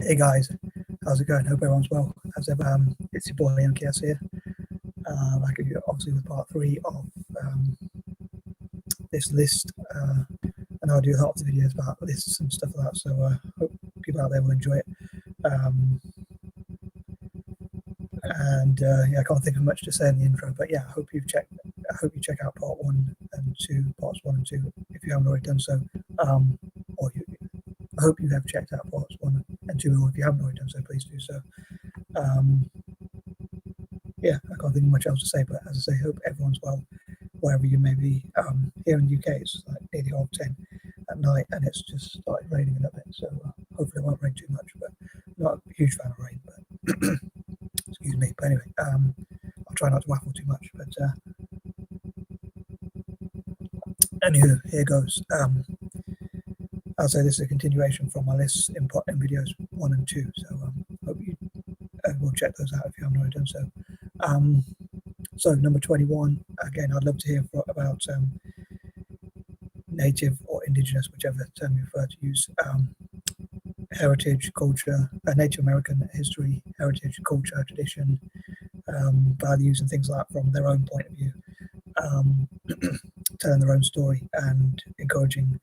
Hey guys, how's it going? Hope everyone's well. As ever, it's your boy M.K.S here. Like obviously with part 3 of this list. I know I do a lot of videos about lists and stuff like that, so hope people out there will enjoy it. Yeah, I can't think of much to say in the intro, but yeah, I hope you check out part 1 and 2, parts 1 and 2, if you haven't already done so. I hope you have checked out parts 1 and 2, or if you haven't already done so, please do so. Yeah, I can't think of much else to say, but as I say, hope everyone's well, wherever you may be. Here in the UK, it's like nearly 10:30 at night, and it's just started raining a little bit, so hopefully it won't rain too much, but not a huge fan of rain, but excuse me. But anyway, I'll try not to waffle too much, but anywho, here goes. I'll say this is a continuation from my list in videos 1 and 2, so hope you will check those out if you haven't already done so. So number 21, again, I'd love to hear about native or indigenous, whichever term you prefer to use, heritage, culture, Native American history, heritage, culture, tradition, values and things like that from their own point of view, telling their own story and encouraging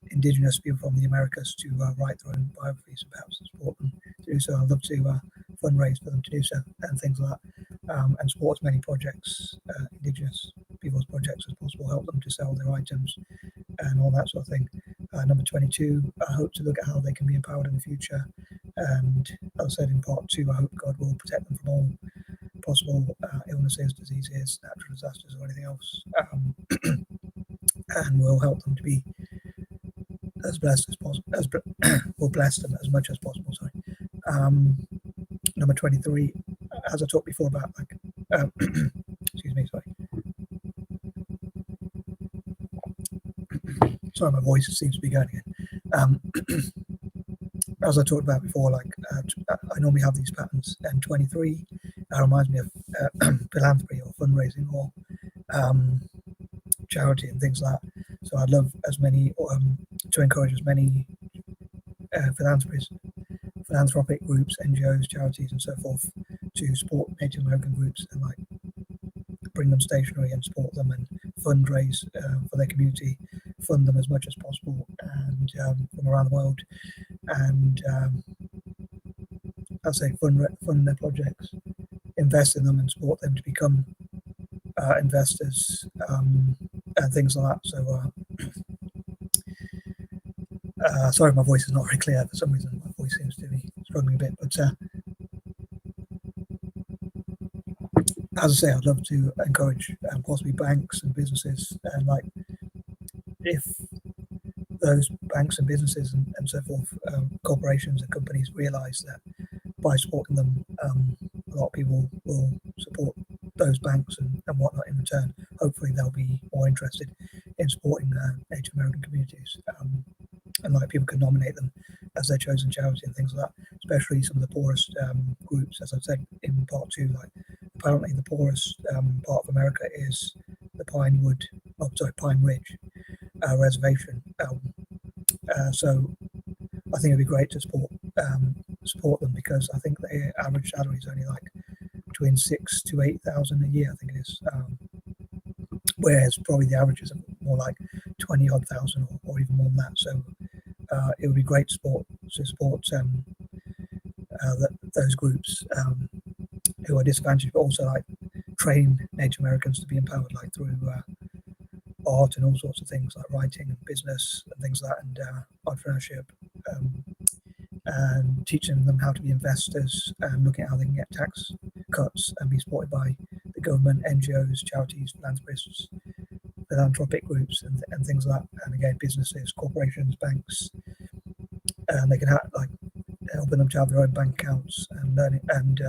indigenous people from the Americas to write their own biographies and perhaps support them to do so. I'd love to fundraise for them to do so and things like that, and support as many projects, indigenous people's projects as possible, help them to sell their items and all that sort of thing. Number 22, I hope to look at how they can be empowered in the future, and as I said in part 2, I hope God will protect them from all possible illnesses, diseases, natural disasters or anything else, and will help them to be as blessed as possible, will bless them as much as possible. Sorry. Number 23, as I talked before about excuse me, sorry, my voice seems to be going again. As I talked about before, I normally have these patterns, and 23 reminds me of philanthropy or fundraising or charity and things like that. So I'd love as many to encourage as many philanthropic groups, NGOs, charities, and so forth to support Native American groups and bring them stationery and support them and fundraise for their community, fund them as much as possible, and from around the world, and I'd say fund their projects, invest in them, and support them to become investors and things like that. So sorry, my voice is not very clear for some reason. My voice seems to be struggling a bit, but as I say, I'd love to encourage possibly banks and businesses, and if those banks and businesses and so forth, corporations and companies realise that by supporting them, a lot of people will support those banks and whatnot in return. Hopefully they'll be more interested in supporting Native American communities, and people can nominate them as their chosen charity and things like that, especially some of the poorest groups. As I've said in part 2, apparently the poorest part of America is the Pine Ridge reservation. So I think it'd be great to support them, because I think the average salary is only between 6,000 to 8,000 a year, I think it is, whereas probably the average is more like 20-odd thousand or even more than that. So it would be great to support those groups who are disadvantaged, but also train Native Americans to be empowered through art and all sorts of things, like writing and business and things like that, and entrepreneurship, and teaching them how to be investors and looking at how they can get tax cuts and be supported by the government, NGOs, charities, philanthropic groups and things like that. And again, businesses, corporations, banks, and they can helping them to have their own bank accounts and learning, and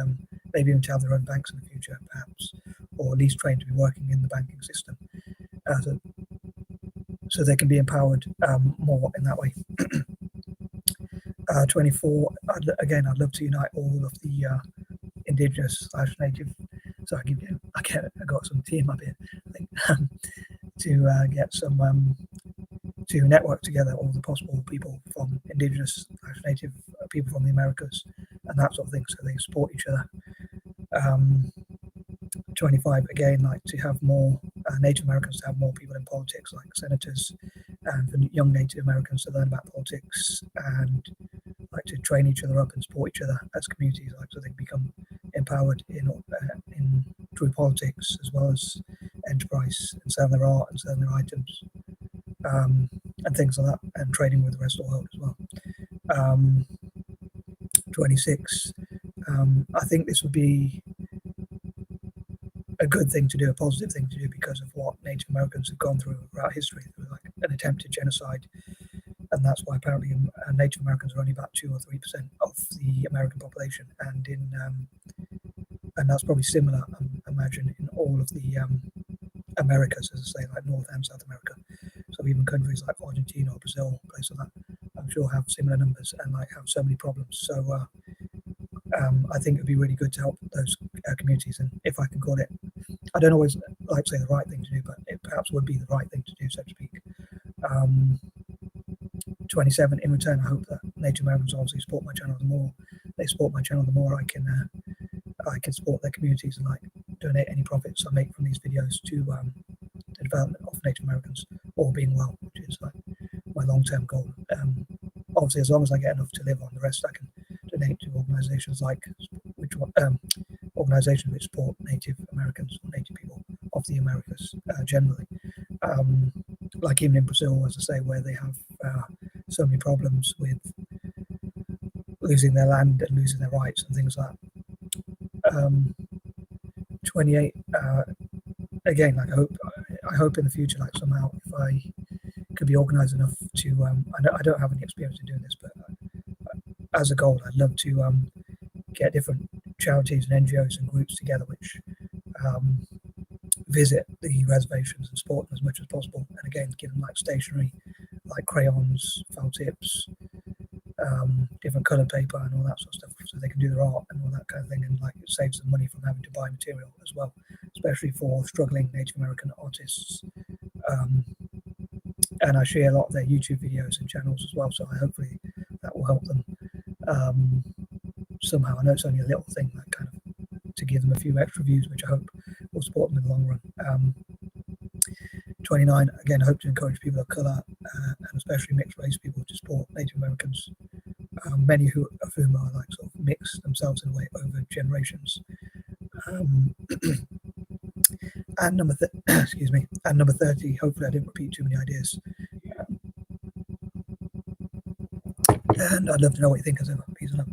maybe even to have their own banks in the future, perhaps, or at least trained to be working in the banking system, so they can be empowered more in that way. 24, I'd love to unite all of the indigenous/native. So I got some tea in my beer, I think, to get some to network together all the possible people from indigenous, native people from the Americas, and that sort of thing, so they support each other. 25, again, like to have more Native Americans, to have more people in politics, like senators, and for young Native Americans to learn about politics and like to train each other up and support each other as communities, like so they become empowered in through politics as well as enterprise and selling their art and selling their items, and things like that, and trading with the rest of the world as well. 26, I think this would be a good thing to do, a positive thing to do, because of what Native Americans have gone through throughout history, through like an attempted genocide, and that's why apparently Native Americans are only about 2 or 3% of the American population, and that's probably similar, I imagine, in all of the Americas, as I say, like North and South America. So even countries like Argentina or Brazil, places like that, I'm sure have similar numbers and like have so many problems. So I think it would be really good to help those communities, and if I can call it, I don't always like to say the right thing to do, but it perhaps would be the right thing to do, so to speak. 27, in return, I hope that Native Americans obviously support my channel. The more they support my channel, the more I can support their communities and like donate any profits I make from these videos to the development of Native Americans all being well, which is like my long-term goal. Obviously, as long as I get enough to live on, the rest I can donate to organizations like organizations which support Native Americans or Native people of the Americas generally. Like even in Brazil, as I say, where they have so many problems with losing their land and losing their rights and things like that. 28, again, like I hope in the future, like somehow, if I could be organized enough to, I don't have any experience in doing this, but as a goal, I'd love to get different charities and NGOs and groups together which visit the reservations and support them as much as possible, and again give them like stationery, like crayons, felt tips, different coloured paper and all that sort of stuff, so they can do their art and all that kind of thing, and like it saves them money from having to buy material as well, especially for struggling Native American artists. And I share a lot of their YouTube videos and channels as well, so hopefully that will help them somehow. I know it's only a little thing, that kind of to give them a few extra views, which I hope will support them in the long run. 29, again, I hope to encourage people of colour and especially mixed race people to support Native Americans, many of whom are like sort of mixed themselves in a way over generations. And number excuse me, and number 30, hopefully I didn't repeat too many ideas. And I'd love to know what you think as ever. Peace and love.